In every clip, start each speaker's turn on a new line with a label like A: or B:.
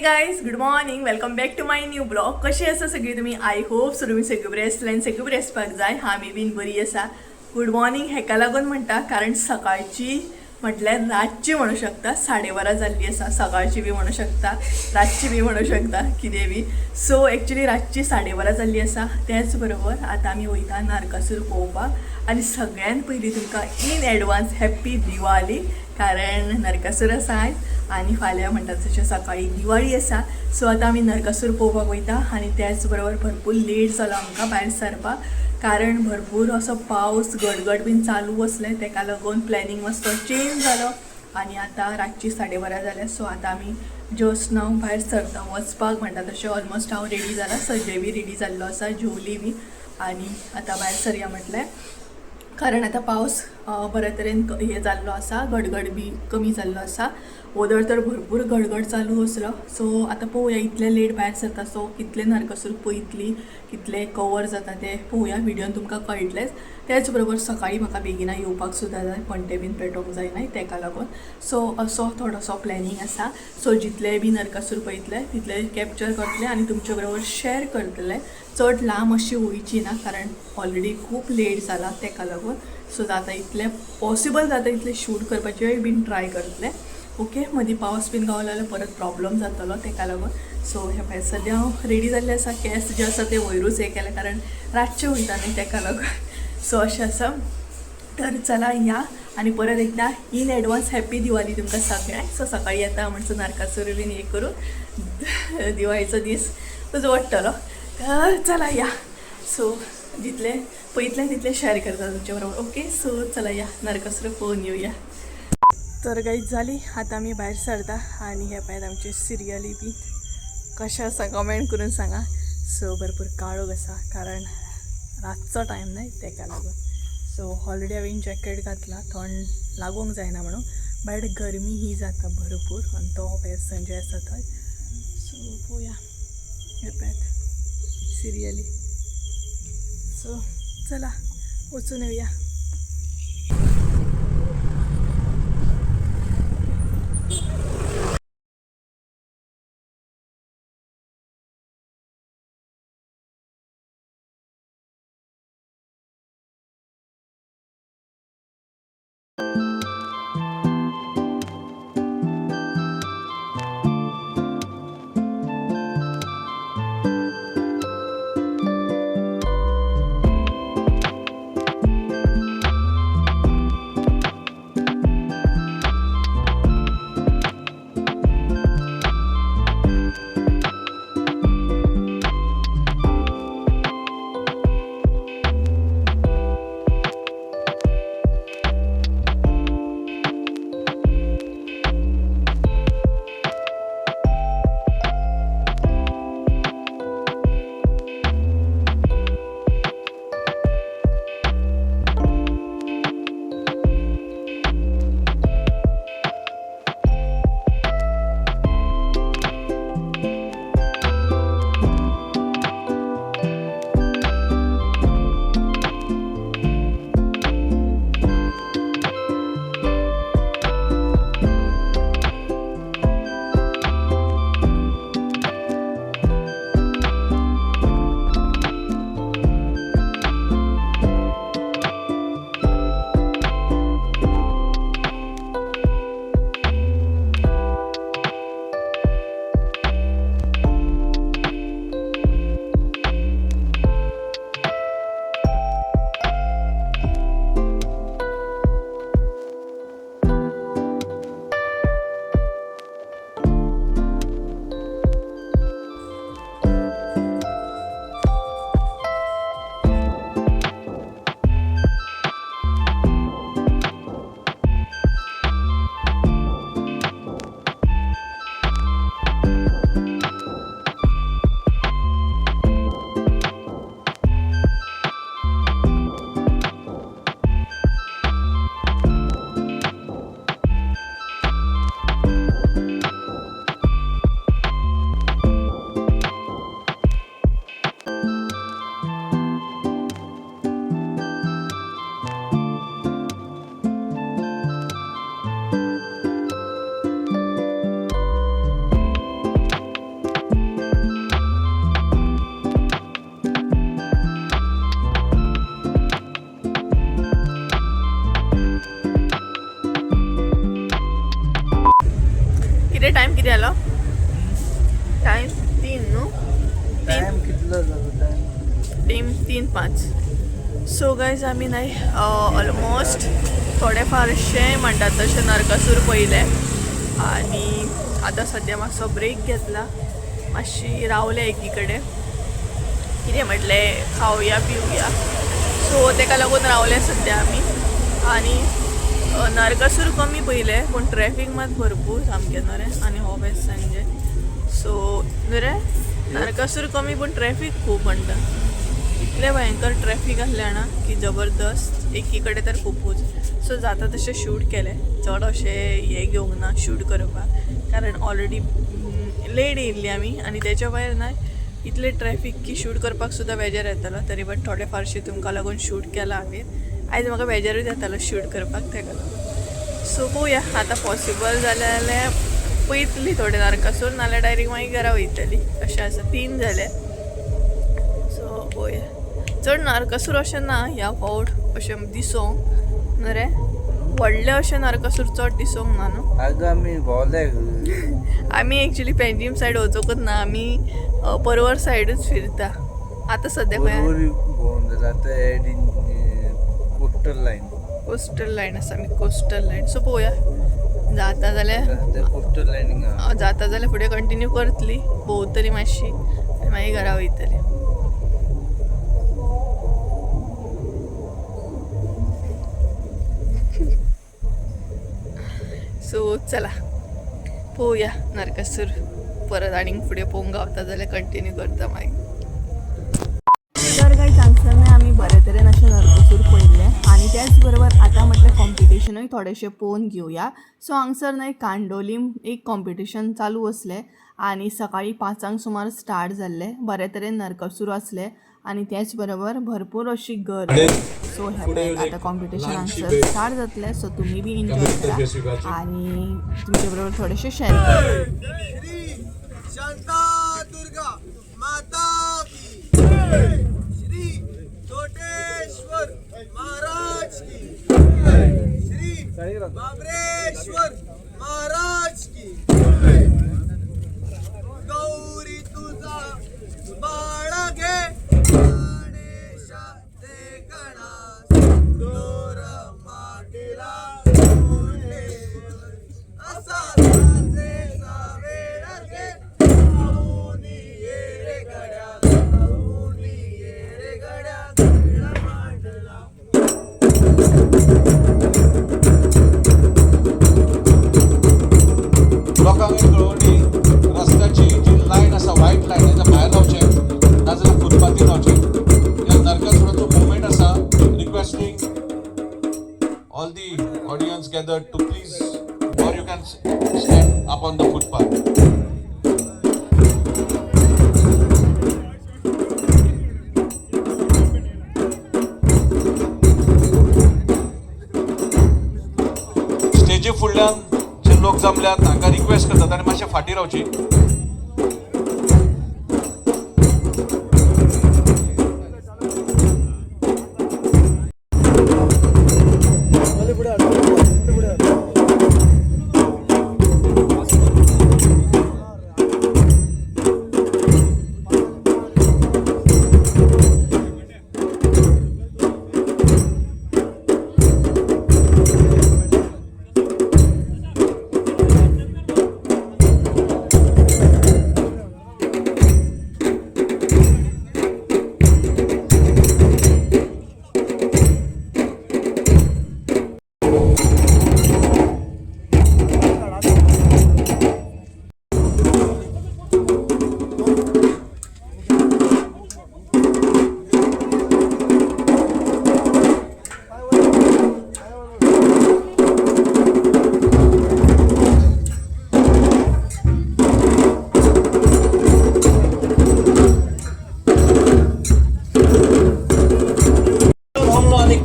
A: Guys, good morning. Welcome back to my new blog. कशी आसा सगळी तुमी? आय होप सो तुमी सगळी बरी आसतली आनी सगळी बरी आसपाक जाय. मी बीन बरी आसा. गुड मॉर्निंग हेका लागून म्हणटा कारण सकाळची म्हटल्यार रातची म्हणू शकता 12:30 जाल्ली आसा. सकाळची बी म्हणू शकता, रातची बी म्हणू शकता, कितें बी. सो एक्चुअली रातची 12:30 जाल्ली आसा. त्याच बरोबर आतां आमी वयता नारकासूर पळोवपाक. आनी सगळ्यान पयलीं तुमकां इन एडवान्स हॅप्पी दिवाळी, कारण नरकासूर आसा आयज आनी फाल्यां म्हणटा तशें सकाळी दिवाळी आसा. सो आतां आमी नरकासूर पळोवपाक वयता. आनी त्याच बरोबर भरपूर लेट जालो आमकां भायर सरपाक, कारण भरपूर असो पावस गडगड बीन चालू आसलें. तेका लागून प्लॅनिंग मातसो चेंज जालो आनी आतां रातची 12:30 जाल्या. सो आतां आमी जस्ट नाव भायर सरता वचपाक. म्हणटा तशें ऑलमोस्ट हांव रेडी जाला, सजय बी रेडी जाल्लो आसा, जेवली बी. आनी आतां भायर सरया म्हटलें, कारण आतां पावस बरे तरेन हे जाल्लो आसा, गडगड बी कमी जाल्लो आसा. वोदळ तर भरपूर गडगड चालू आसलो. सो आतां पळोवया इतले लेट भायर सरता. सो कितले नरकासूर पळयतली, कितले कवर जाता ते पळोवया. व्हिडियोन तुमकां कळटलेंच. त्याच बरोबर सकाळी म्हाका बेगिना येवपाक सुद्दां जाय, पणटे बीन पेटोवंक जायना तेका लागून. सो असो थोडोसो प्लॅनिंग आसा. सो जितले बी नरकासूर पळयतले तितले कॅप्चर करतले आनी तुमचे बरोबर शेअर करतले. चड लांब अशी वयची ना, कारण ऑलरेडी खूब लेट जाला तेका लागून. सो जाता इतलें पॉसिबल जाता इतलें शूट करपाचें बीन ट्राय करतलें. ओके, मदीं पावस बीन गावलो जाल्यार परत प्रॉब्लम जातलो तेका लागून. सो हे पळय सद्या हांव रेडी जाल्लें आसा. केस जे आसा ते वयरूच हे केले, कारण रातचे वयता न्ही तेका लागून. सो अशें आसा. तर चला या आनी परत एकदा इन एडवान्स हॅप्पी दिवाळी तुमकां सगळ्यांक. सो सकाळी येता म्हणसर नारकासूर बीन हे करून दिवाळीचो दीस उजवडटलो. तर चला या. सो जितले पळयतलें तितलें शेअर करता तुमच्या बरोबर. ओके, सो चला या नरकासूर पळोवन येवया. तर गाईज जाली, आतां आमी भायर सरता. आनी हे पळयात आमचे सिरियली बी कशें आसा कमेंट करून सांगा. सो भरपूर काळोख आसा, कारण रातचो टायम न्हय तेका लागून. सो ऑलरेडी हांवें जॅकेट घातला, थंड लागूंक जायना म्हणून. भायर गरमी ही जाता भरपूर आनी तो पळय संजय आसा थंय. सो पळोवया हे पळयात सिरियली. सो चला वचून येवया. किती टाइम किती आलो टाइम 3 न्हू
B: टाइम कितलो जालो टाइम
A: 3:05 सो गायज आमी नाही ऑलमोस्ट थोडे फारशे म्हणटात तशें नरकासूर पयले आणि आता सध्या मातसो ब्रेक घेतला मातशी रावले एकी कडेन कितें म्हटलें खावया पिवया सो तेका लागून रावले सध्या आमी आणि नरकासूर कमी पयले पूण ट्रॅफिक मात भरपूर सामकें न्हू रे आनी हो बेस्ट सांजे सो न्हू रे नरकासूर कमी पूण ट्रॅफिक खूब म्हणटा इतलें भयंकर ट्रॅफिक आसलें ना की जबरदस्त एकी कडेन तर खूबूच सो जाता तशें शूट केलें चड अशें हें घेवंक ना शूट करपाक कारण ऑलरेडी लेट येयल्ली आमी आनी तेच्या भायर ना इतले ट्रॅफिक की शूट करपाक सुद्दां बेजार येतालो तरी बट थोडे फारशे तुमकां लागून शूट केला हांवें आयज म्हाका बेजारूच येतालो शूट करपाक तेका लागून सो पळोवया आतां पॉसिबल जाल्यार पयतली थोडे नरकासूर नाल्यार डायरेक्ट मागीर घरा वयतली अशें आसा 3 जाले सो पळोवया चड नरकासूर अशें ना ह्या फावट अशें दिसोंक न्हू रे व्हडले अशें नरकासूर चड दिसोंक ना न्हू
B: आगो आमी भोवले
A: आमी एक्चुली पेंजीम सायड वचोकूच ना आमी परवर सायडूच फिरता आतां सद्या खंय
B: भोवून जाता आतां एडीन
A: कोस्टल लायन आसा आमी कोस्टल लायन सो पळोवया जाता जाल्यार
B: कोस्टल लायनींग
A: जाता जाल्यार फुडें कंटिन्यू करतली भोंवतली मातशी आनी मागीर घरा वयतली सो चला पळोवया नरकासूर परत आनीक फुडें पळोवंक गावता जाल्यार कंटिन्यू करता मागीर तर काही हांगसर आमी बरे तरेन अशें नरकासूर पळयल्ले आनी त्याच बरोबर आतां म्हटल्यार कॉम्पिटिशनूय थोडेशे पळोवन घेवया सो हांगसर न्हय कांडोलीम एक कॉम्पिटिशन चालू आसलें आनी सकाळी 5 सुमार स्टार्ट जाल्ले बरे तरेन नरकासूर आसले आनी त्याच बरोबर भरपूर अशी गर्दी सो हे आतां कॉम्पिटिशन हांगसर स्टार्ट जातलें सो तुमी बी एन्जॉय करा आनी तुमचे बरोबर थोडेशे शेअर करा
C: शांता दुर्गा माता की श्री कोटेश्वर महाराज की श्री बाबरेश्वर महाराज की गौरी तुझा बाळा घे गणेशा ते गणा दोर माटीला असा रात्रेचा वेळ घे पाहुणी ये रे गड्या पाहुणी ये रे गड्या गळा मांडला
D: लोकांक कळवणी रस्त्याची जी लायन आसा व्हायट लायन हेच्या भायर रावचें नाजाल्यार फुटपाथीर रावचें ह्या नरकासुराचो मुवमेंट आसा requesting all the audience gathered to please or you can stand up on the footpath. स्टेजी फुडल्यान जे लोक जमल्यात तांकां रिक्वेस्ट करतात आनी मातशें फाटीं रावची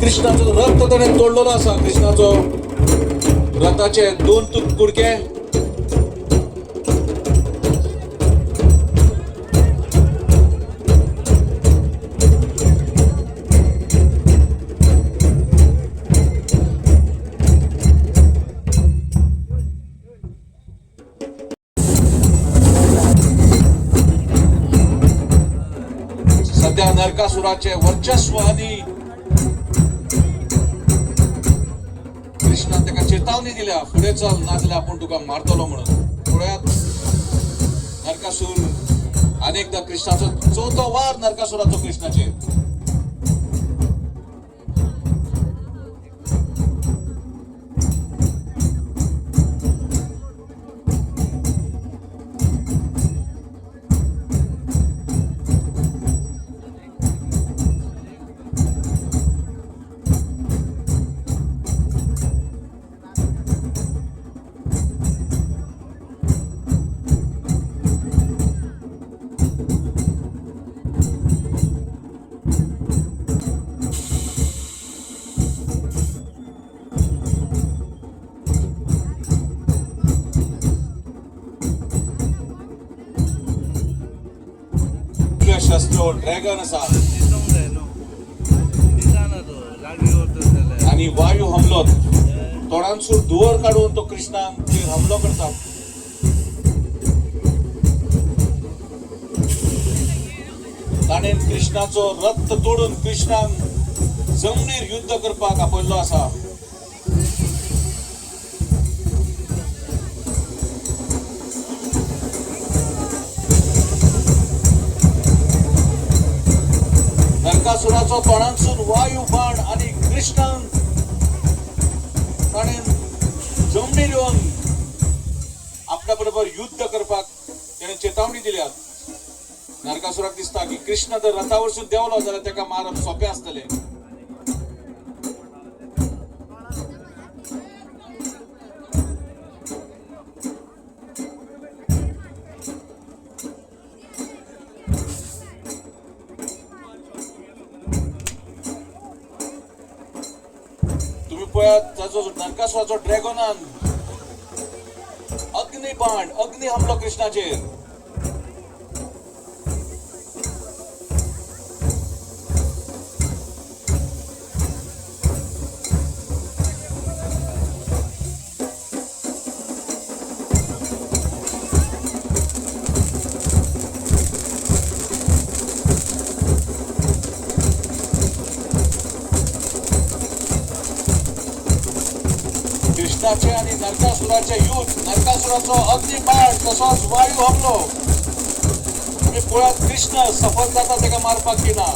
D: कृष्णाचो रथ ताणें तोडलेलो आसा कृष्णाचो रथाचे 2 कुडके नरकासुराचे वर्चस्व आणि कृष्णान त्याला चेतावणी दिल्या, पुढे चल नाजल्या आपण तुका मारतलो म्हणून. पुढ्यात नरकासूर अनेकदा कृष्णाचं चौथो वार नरकासुराचो कृष्णाचे. शस्त्र ड्रॅगन असा आणि वायू हमलो तोडांसूर धुवर काढून तो कृष्णांचेर हमलो करता. ताणें कृष्णाचो रथ तोडून कृष्णाक जमनीर युद्ध करपाक आपयल्लो आसा. नरकासुराचो तोंडांसून वायू बाण आणि कृष्णान ताणें जमनीर येवन आपल्या बरोबर युद्ध करपाक तेणें चेतावणी दिल्या. नरकासुराक दिसता की कृष्ण जर रथावरसून देंवलो जाल्यार ताका मारप सोंपें आसतलें. नरकासुराचो ड्रॅगनान अग्नी हमलो कृष्णाचेर. कृष्णाचे आणि नरकासुराचे युद्ध, नरकासुराचो अग्निबाण तसोच वायू हमलो. तुम्ही पळयात कृष्ण सफल जाता ताका मारपाक की ना.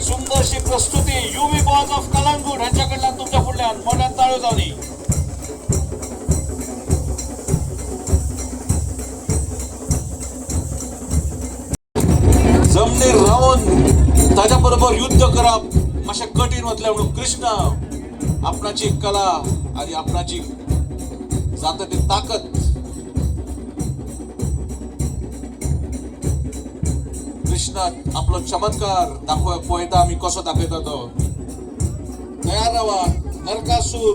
D: सुंदरशी प्रस्तुती युवी बॉज ऑफ कलंगूट यांच्याकडल्यान तुमच्या फुडल्यान मोठ्यान ताळ्यो जावनी. जमनीर रावून ताच्या बरोबर युद्ध करप मातशें कठीण वतलें म्हणून कृष्ण आपणाची कला आणि आपणाची जाता ती ताकद कृष्ण आपलो चमत्कार पळयता आमी कसो दाखयता तो. तयार रावा. नरकासूर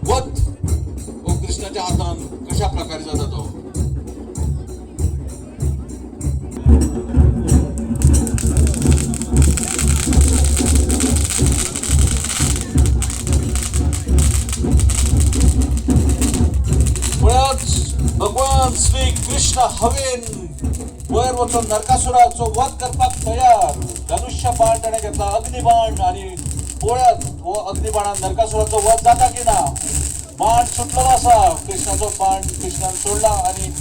D: वध हो कृष्णाच्या हातान कशा प्रकारे जाता तो. भगवान श्री कृष्ण हवेन वयर वचून नरकासुराचो वध करपाक तयार. धनुष्य बाण ताणें घेतला, अग्निबाण, आणि पळयात हो अग्निबाणान नरकासुराचो वध जाता की ना. बाण सुटलेलो आसा. कृष्णाचो बाण कृष्णान सोडला आणि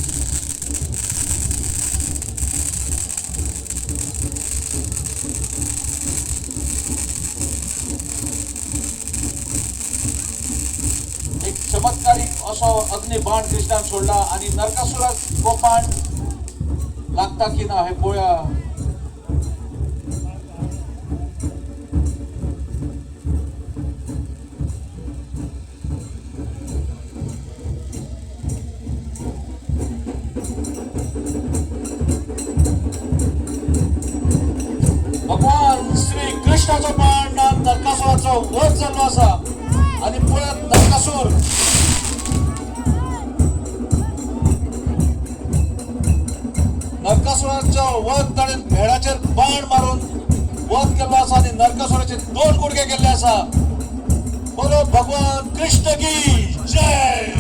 D: चमत्कारिक असो अग्निबाण कृष्णान सोडला आणि नरकासुराक हो बाण लागता की ना हे पळया. भगवान श्री कृष्णाचो बाण नरकासुराचो वध जाल्लो आसा आणि पळयात नरकासूर नरकासुराचो वध ताणें भेडाचेर बाण मारून वध केल्लो आसा आणि नरकासुराचे 2 गुडघे केल्ले आसा. बोलो भगवान कृष्ण की जय.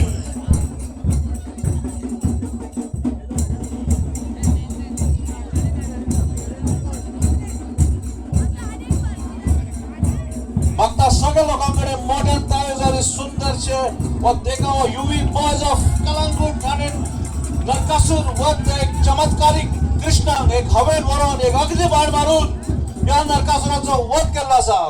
D: मागता सगळ्या लोकांकडे मोठ्या ताळे झाले सुंदरशे व देखाव युवी बॉयज ऑफ कलंगूट आणि नरकासूर वध एक चमत्कारिक कृष्णांक एक हवेन व्हरून एक अग्नी बाण मारून या नरकासुराचो वध केला असा.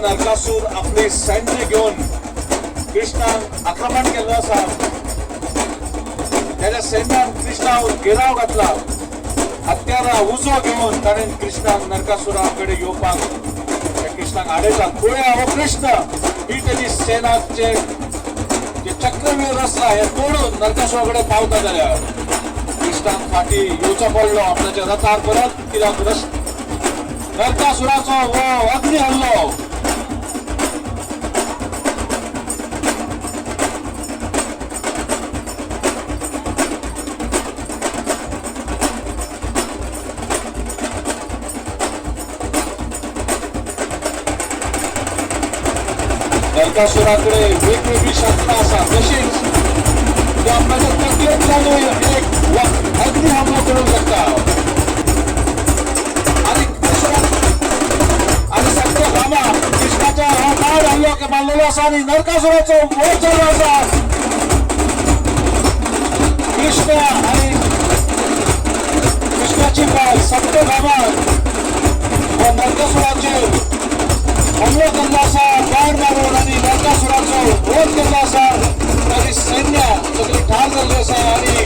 D: नरकासूर आपले सैन्य घेऊन कृष्णाक आक्रमण केलं असा. त्याच्या सैन्यान कृष्णावर घेराव घातला. हत्यारा उजो घेऊन ताणें कृष्णाक नरकासुराकडे येवपाक कृष्णाक आडयता. पळया हो कृष्ण ही त्याची सेनाचे जे चक्रव्यूह आसा हे तोडून नरकासुराकडे पावता जाल्यार कृष्णाक फाटी येवचो पडलो आपल्याच्या रथार परत. कित्याक नरकासुराचो हो अग्नी हल्लो नरकासुराकडे वेगवेगळी शस्त्र असा. तशीच ते आपल्याच्या तकलेतल्यान एक अग्नी हमलो करू शकता. आणि सगळे भामा कृष्णाच्या हा बाण हल्लो की मारलेलो असा आणि नरकासुराचो वध झालो असा. कृष्ण आणि कृष्णाची बाळ सगळे भामा व नरकासुराचे हमलो केला असा. बाण मारून आणि नरकासुराचो वध केला असा. तरी सैन्य सगळी ठार झाली असा. आणि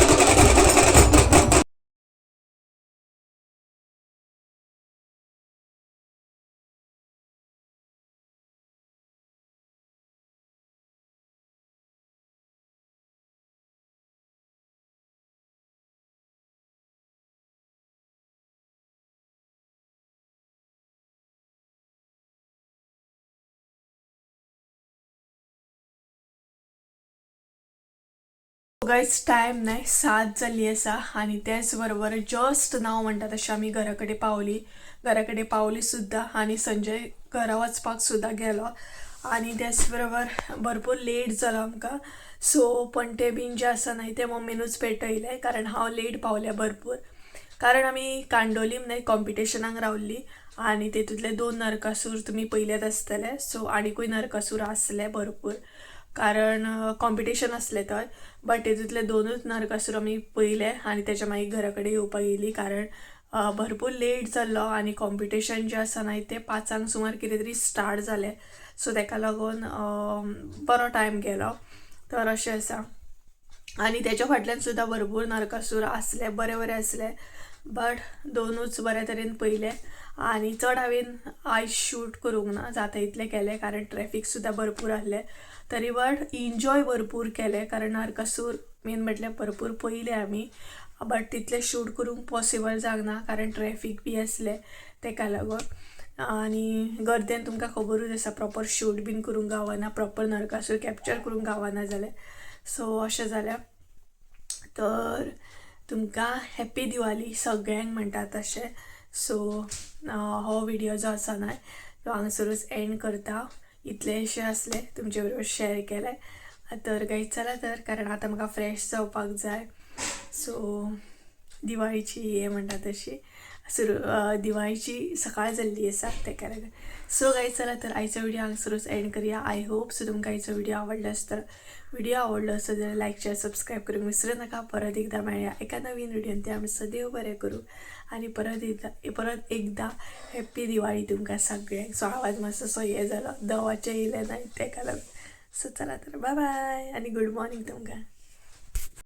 A: गायज टायम नाही 7 जाली आसा आणि त्याच बरोबर जस्ट नाव म्हणटा तशें आमी घरा कडेन पावली सुद्दां. आणि संजय घरा वचपाक सुद्दां गेलो आणि त्याच बरोबर भरपूर लेट जालो आमकां. सो पण ते बीन जे आसा न्हय ते मम्मीनूच पेटयले कारण हांव लेट पावलें भरपूर. कारण आमी कांडोलीम न्हय कॉम्पिटिशनाक रावल्ली आणि तेतूंतले 2 नरकासूर तुमी पयलेच आसतले. सो आनीकूय नरकासूर आसले भरपूर कारण कॉम्पिटिशन असले थंय. बट तेतूंतले 2च नरकासूर आमी पयले आणि त्याच्या मागीर घरा कडेन येवपाक येयली कारण भरपूर लेट जाल्लो आणि कॉम्पिटिशन जे आसा न्हय ते 5 सुमार कितें तरी स्टार्ट जालें. सो ताका लागून बरो टायम गेलो. तर अशें आसा. आणि त्याच्या फाटल्यान सुद्दां भरपूर नरकासूर आसले बरे आसले. बट 2च बऱ्या तरेन पयले आणि चड हांवें आयज शूट करूंक ना. जाता इतलें केलें कारण ट्रॅफिक सुद्दां भरपूर आसलें. तरी बट एन्जॉय भरपूर केलें कारण नरकासूर मेन म्हटल्यार भरपूर पयले आमी. बट तितलें शूट करूंक पॉसिबल जावना कारण ट्रॅफिक बी आसलें ताका लागून. आणि गर्देन तुमकां खबरूच आसा प्रॉपर शूट बीन करूंक गावना. प्रॉपर नरकासूर कॅप्चर करूंक गावना जालें. सो अशें जालें. तर तुमकां हॅप्पी दिवाळी सगळ्यांक म्हणटा तशें. सो हो व्हिडिओ जो आसा न्हय तो हांगासरूच एंड करता. इतलेशें आसलें तुमचे बरोबर शेअर केलें तर काही चला तर कारण आता म्हाका फ्रेश जावपाक जाय. सो दिवाळीची हे म्हणटा तशी दिवाळीची सकाळ जाल्ली आसा तेका लागून. सो काही चला तर आयचो व्हिडिओ हांगसरूच एंड करूया. आय होप सो तुमकां आयचो व्हिडिओ आवडलो आसता. व्हिडिओ आवडलो असो जाल्यार लायक शेअर सबस्क्राईब करूंक विसरू नका. परत एकदा मेळया एका नवीन व्हिडिओन. ते आमी सदैव बरें करूं आणि परत एकदा हॅप्पी दिवाळी तुमकां सगळ्यांक. सो आवाज मातसो हे जालो दवाचे येयले नाही तेका लागून. सो चला तर बाय बाय आणि गुड मॉर्निंग तुमकां.